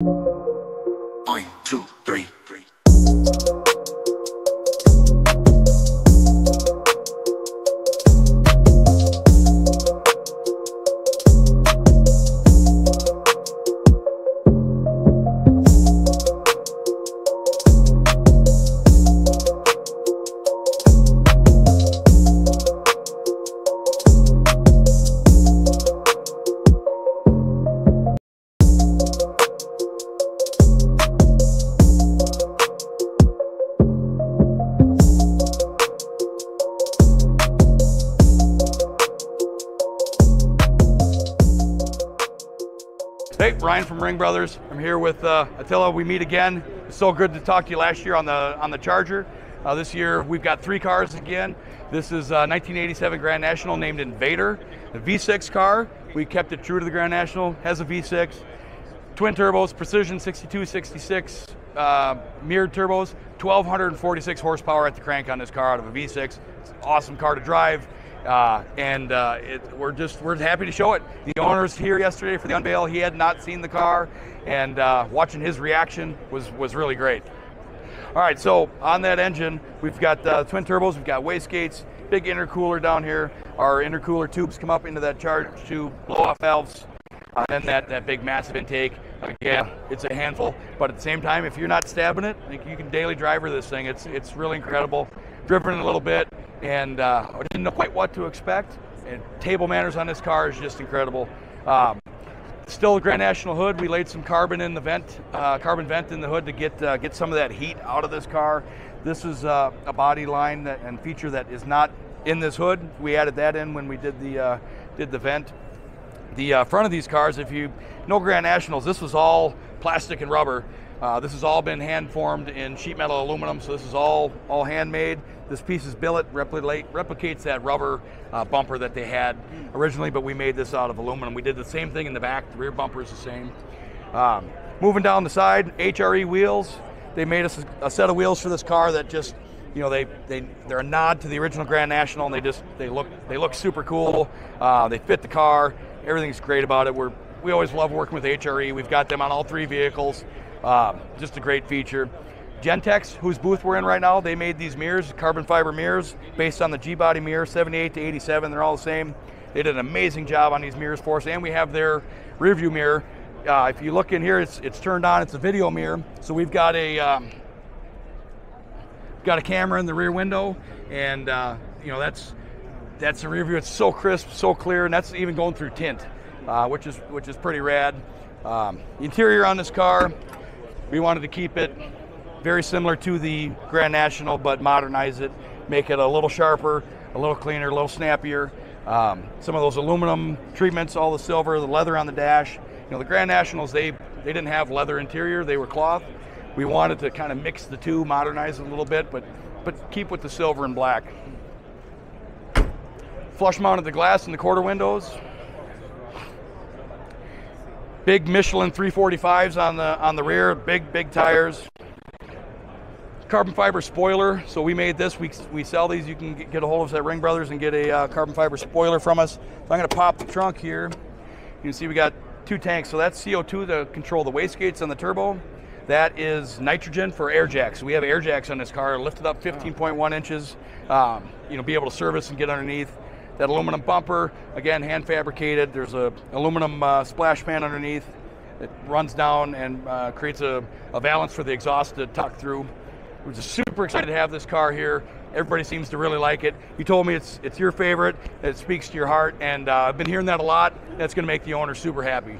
1, 2, 3. Hey, Ryan from Ringbrothers. I'm here with Attila. We meet again. It's so good to talk to you last year on the Charger. This year we've got 3 cars again. This is 1987 Grand National named Invader, the V6 car. We kept it true to the Grand National. Has a V6, twin turbos, precision 62-66 mirrored turbos, 1,246 horsepower at the crank on this car out of a V6. It's an awesome car to drive. We're happy to show it. The owner's here yesterday for the unveil. He had not seen the car, and watching his reaction was really great. All right, so on that engine, we've got twin turbos, we've got wastegates, big intercooler down here. Our intercooler tubes come up into that charge tube, blow-off valves, and then that big massive intake. Again, it's a handful, but at the same time, if you're not stabbing it, you can daily driver this thing. It's really incredible. Driven it a little bit, and I didn't know quite what to expect. And table manners on this car is just incredible. Still a Grand National hood. We laid some carbon in the vent, carbon vent in the hood to get some of that heat out of this car. This is a body line and feature that is not in this hood. We added that in when we did the vent. The front of these cars, if you know Grand Nationals, this was all plastic and rubber. This has all been hand formed in sheet metal aluminum, so this is all handmade. This piece is billet, replicates that rubber bumper that they had originally, but we made this out of aluminum. We did the same thing in the back. The rear bumper is the same. Moving down the side, HRE wheels. They made us a set of wheels for this car that just, you know, they're a nod to the original Grand National, and they look super cool. They fit the car. Everything's great about it. We always love working with HRE. We've got them on all 3 vehicles. Just a great feature. Gentex, whose booth we're in right now, they made these mirrors, carbon fiber mirrors, based on the G-body mirror, 78 to 87. They're all the same. They did an amazing job on these mirrors for us, and we have their rear view mirror. If you look in here, it's turned on. It's a video mirror. So we've got a camera in the rear window, and you know, that's the rear view. It's so crisp, so clear, and that's even going through tint, which is pretty rad. The interior on this car, we wanted to keep it very similar to the Grand National, but modernize it, make it a little sharper, a little cleaner, a little snappier. Some of those aluminum treatments, all the silver, the leather on the dash. You know, the Grand Nationals, they didn't have leather interior, they were cloth. We wanted to kind of mix the two, modernize it a little bit, but keep with the silver and black. Flush mounted the glass in the quarter windows. Big Michelin 345s on the rear, big tires. Carbon fiber spoiler, so we made this. We sell these. You can get a hold of us at Ringbrothers and get a carbon fiber spoiler from us. So I'm going to pop the trunk here. You can see we got 2 tanks. So that's CO2 to control the wastegates on the turbo. That is nitrogen for air jacks. So we have air jacks on this car, lifted up 15.1 inches. You know, be able to service and get underneath. That aluminum bumper, again, hand fabricated. There's a aluminum splash pan underneath. It runs down and creates a valance for the exhaust to tuck through. We're just super excited to have this car here. Everybody seems to really like it. You told me it's your favorite, it speaks to your heart, and I've been hearing that a lot. That's gonna make the owner super happy.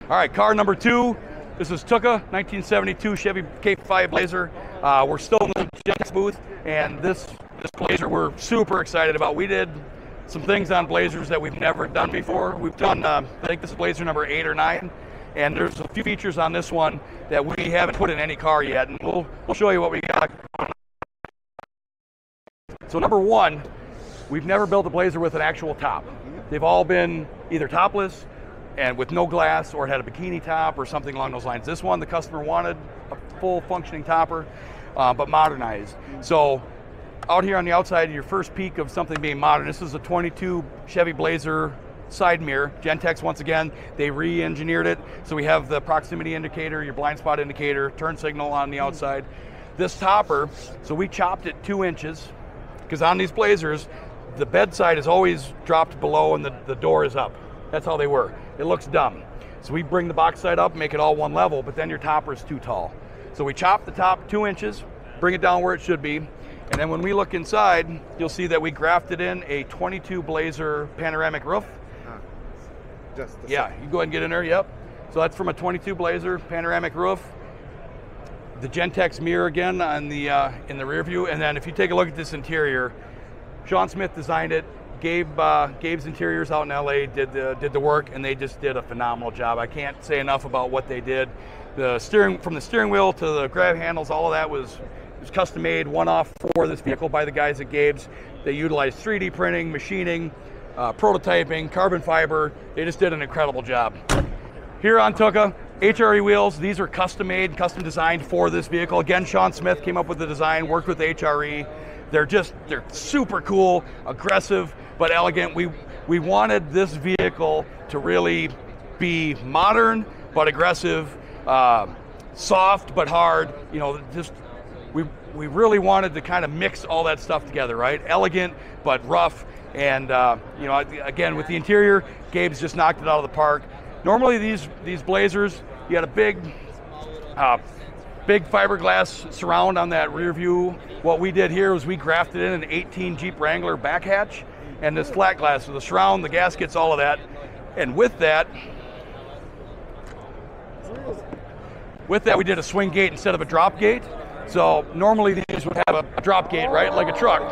All right, car number 2. This is Tuka, 1972 Chevy K5 Blazer. We're still in the Gentex booth, and this Blazer we're super excited about. We did some things on Blazers that we've never done before. We've done, I think this is Blazer number 8 or 9. And there's a few features on this one that we haven't put in any car yet, and we'll show you what we got. So number 1, we've never built a Blazer with an actual top. They've all been either topless and with no glass, or had a bikini top or something along those lines. This one, the customer wanted a full functioning topper, but modernized. So out here on the outside, your first peak of something being modern. This is a 22 Chevy Blazer side mirror. Gentex, once again, they re-engineered it. So we have the proximity indicator, your blind spot indicator, turn signal on the outside. This topper, so we chopped it 2 inches, because on these Blazers, the bedside is always dropped below and the door is up. That's how they were. It looks dumb. So we bring the box side up, make it all one level, but then your topper is too tall. So we chop the top 2 inches, bring it down where it should be, and then when we look inside, you'll see that we grafted in a 22 Blazer panoramic roof. Yeah, you go ahead and get in there, yep. So that's from a 22 Blazer panoramic roof. The Gentex mirror again on the in the rear view, and then if you take a look at this interior, Sean Smith designed it. Gabe's Interiors out in LA did the work, and they just did a phenomenal job. I can't say enough about what they did. From the steering wheel to the grab handles, all of that was custom made, one-off for this vehicle by the guys at Gabe's. They utilized 3D printing, machining, prototyping, carbon fiber. They just did an incredible job. Here on Tuka, HRE wheels. These are custom made, custom designed for this vehicle. Again, Sean Smith came up with the design, worked with HRE. They're super cool, aggressive, but elegant. We wanted this vehicle to really be modern but aggressive, soft but hard. You know, just we really wanted to kind of mix all that stuff together, right? Elegant but rough, and you know, again with the interior, Gabe's just knocked it out of the park. Normally these Blazers, you had a big fiberglass surround on that rear view. What we did here was we grafted in an 18 Jeep Wrangler back hatch and this flat glass, so the surround, the gaskets, all of that. And with that we did a swing gate instead of a drop gate. So normally these would have a drop gate, right, like a truck.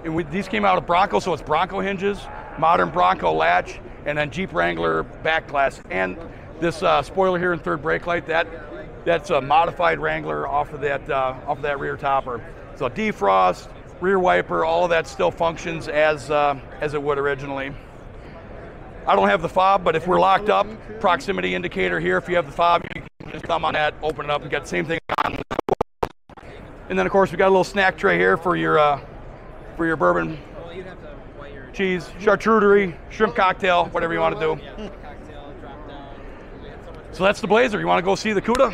And these came out of Bronco, so it's Bronco hinges, modern Bronco latch, and then Jeep Wrangler back glass. And this spoiler here and third brake light, that's a modified Wrangler off of that rear topper. So defrost, rear wiper, all of that still functions as it would originally. I don't have the fob, but if we're locked up, proximity indicator here. If you have the fob, you can just thumb on that, open it up, and get the same thing on. And then of course we got a little snack tray here for your bourbon, cheese, charcuterie, shrimp cocktail, whatever you want to do. So that's the Blazer. You want to go see the CUDA?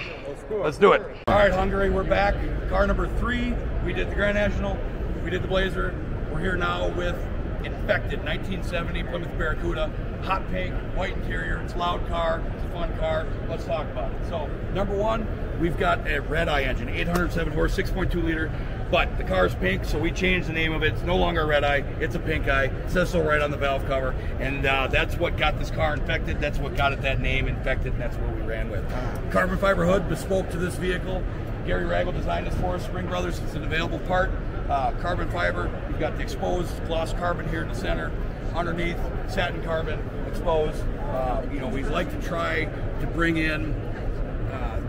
Let's do it. All right, Hungary, we're back. Car number 3. We did the Grand National. We did the Blazer. We're here now with Infected 1970 Plymouth Barracuda. Hot pink, white interior. It's a loud car. It's a fun car. Let's talk about it. So, number 1, we've got a red-eye engine, 807 horse, 6.2 liter. But the car's pink, so we changed the name of it. It's no longer a red eye, it's a pink eye. It says so right on the valve cover. And that's what got this car infected. That's what got it that name, Infected, and that's what we ran with. Carbon fiber hood, bespoke to this vehicle. Gary Ragel designed this for us, Ringbrothers. It's an available part. Carbon fiber, you've got the exposed gloss carbon here in the center. Underneath, satin carbon, exposed. You know, we'd like to try to bring in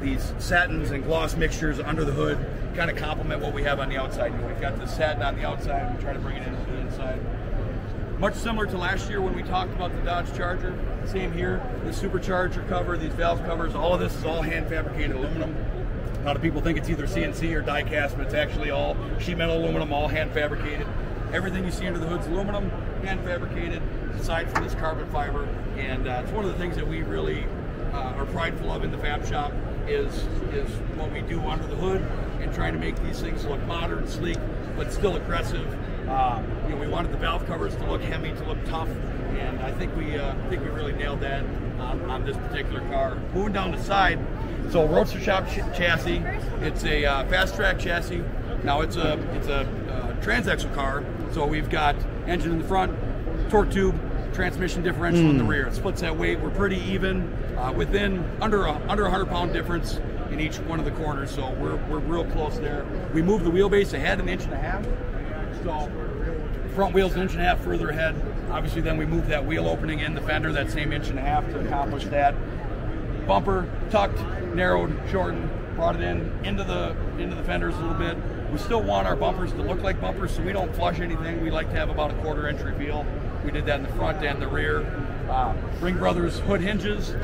these satins and gloss mixtures under the hood, kind of complement what we have on the outside. You know, we've got the satin on the outside, we try to bring it into the inside. Much similar to last year when we talked about the Dodge Charger. Same here, the supercharger cover, these valve covers, all of this is all hand fabricated aluminum. A lot of people think it's either CNC or die cast, but it's actually all sheet metal aluminum, all hand fabricated. Everything you see under the hood's aluminum, hand fabricated, aside from this carbon fiber. And it's one of the things that we really are prideful of in the fab shop is what we do under the hood and trying to make these things look modern, sleek, but still aggressive. You know, we wanted the valve covers to look heavy, to look tough, and I think we really nailed that on this particular car. Moving down the side, so Roadster Shop chassis. It's a fast track chassis. Now it's a transaxle car, so we've got engine in the front, torque tube, transmission differential in the rear. It splits that weight. We're pretty even, within under 100-pound difference in each one of the corners, so we're real close there. We moved the wheelbase ahead 1.5 inches, so front wheel's 1.5 inches further ahead. Obviously, then we moved that wheel opening in the fender that same 1.5 inches to accomplish that. Bumper tucked, narrowed, shortened, brought it into the fenders a little bit. We still want our bumpers to look like bumpers, so we don't flush anything. We like to have about a 1/4 inch reveal. We did that in the front and the rear. Ringbrothers hood hinges.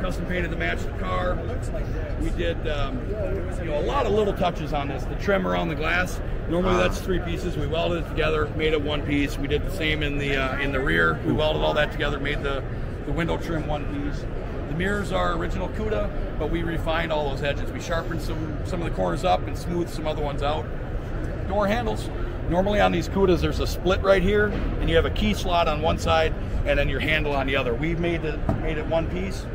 custom painted to match the car. We did a lot of little touches on this. The trim around the glass, normally that's 3 pieces. We welded it together, made it 1 piece. We did the same in the rear. We welded all that together, made the window trim 1 piece. The mirrors are original Cuda, but we refined all those edges. We sharpened some of the corners up and smoothed some other ones out. Door handles. Normally on these Cudas, there's a split right here, and you have a key slot on one side, and then your handle on the other. We made it 1 piece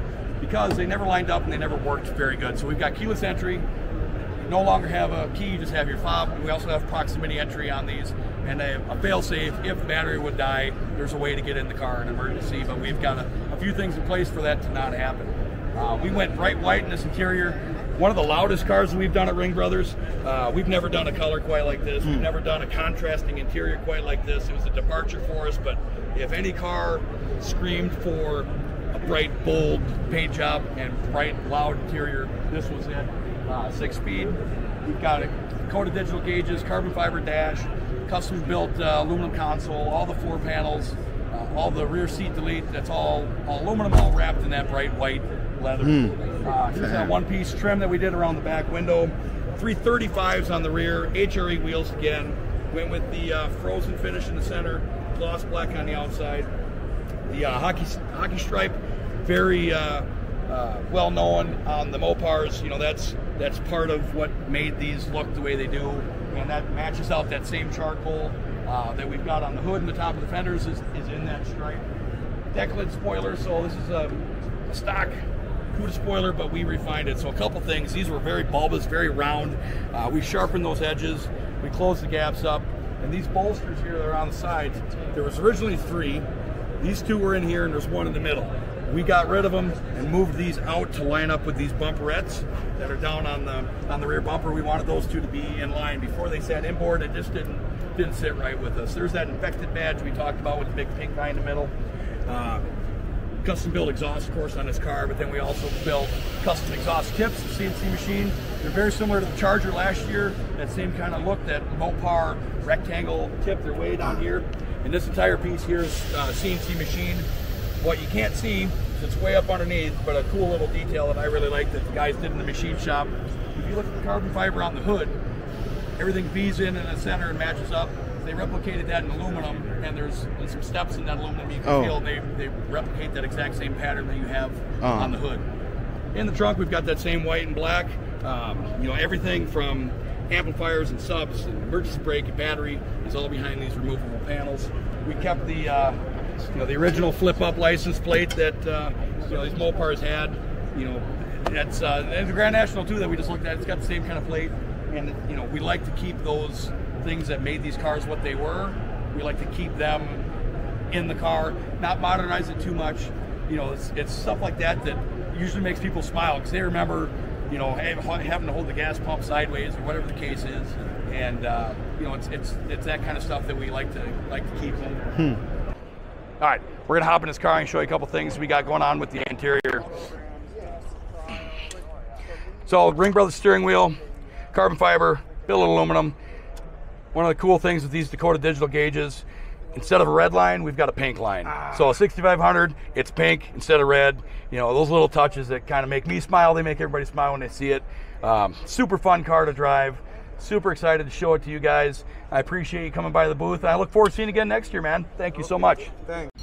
because they never lined up and they never worked very good. So we've got keyless entry. You no longer have a key, you just have your fob. We also have proximity entry on these, and a fail-safe. If the battery would die, there's a way to get in the car in an emergency, but we've got a few things in place for that to not happen. We went bright white in this interior. One of the loudest cars that we've done at Ringbrothers. We've never done a color quite like this. We've never done a contrasting interior quite like this. It was a departure for us, but if any car screamed for a bright, bold paint job and bright, loud interior, this was it. 6-speed. We've got coated digital gauges, carbon fiber dash, custom built aluminum console, all the floor panels, all the rear seat delete. That's all aluminum, all wrapped in that bright white leather. Here's that 1-piece trim that we did around the back window. 335s on the rear, HRE wheels again. Went with the frozen finish in the center, gloss black on the outside. The hockey stripe, very well known on the Mopars. You know, that's part of what made these look the way they do, and that matches out that same charcoal that we've got on the hood and the top of the fenders is in that stripe. Deck lid spoiler, so this is a stock Cuda spoiler, but we refined it. So a couple things. These were very bulbous, very round. We sharpened those edges. We closed the gaps up. And these bolsters here that are on the sides, there was originally 3. These 2 were in here, and there's 1 in the middle. We got rid of them and moved these out to line up with these bumperettes that are down on the rear bumper. We wanted those 2 to be in line. Before they sat inboard, it just didn't sit right with us. There's that infected badge we talked about with the big pink guy in the middle. Custom built exhaust, of course, on this car, but then we also built custom exhaust tips, the CNC machine. They're very similar to the Charger last year, that same kind of look, that Mopar rectangle tip, they're way down here. And this entire piece here is CNC machine. What you can't see is it's way up underneath, but a cool little detail that I really like that the guys did in the machine shop. If you look at the carbon fiber on the hood, everything feeds in the center and matches up. They replicated that in aluminum, and there's some steps in that aluminum you can feel, and they replicate that exact same pattern that you have on the hood. In the trunk, we've got that same white and black. You know, everything from amplifiers and subs and emergency brake and battery is all behind these removable panels. We kept the the original flip-up license plate that these Mopars had. You know, that's and the Grand National too that we just looked at. It's got the same kind of plate, and you know, we like to keep those things that made these cars what they were. We like to keep them in the car, not modernize it too much. You know, it's stuff like that that usually makes people smile because they remember, you know, having to hold the gas pump sideways or whatever the case is, and you know, it's that kind of stuff that we like to keep in. All right, we're gonna hop in this car and show you a couple things we got going on with the interior. So, Ringbrothers steering wheel, carbon fiber, billet aluminum. One of the cool things with these Dakota digital gauges, instead of a red line, we've got a pink line. So a 6500, it's pink instead of red. You know, those little touches that kind of make me smile, they make everybody smile when they see it. Super fun car to drive. Super excited to show it to you guys. I appreciate you coming by the booth. I look forward to seeing you again next year, man. Thank you so much. Thanks.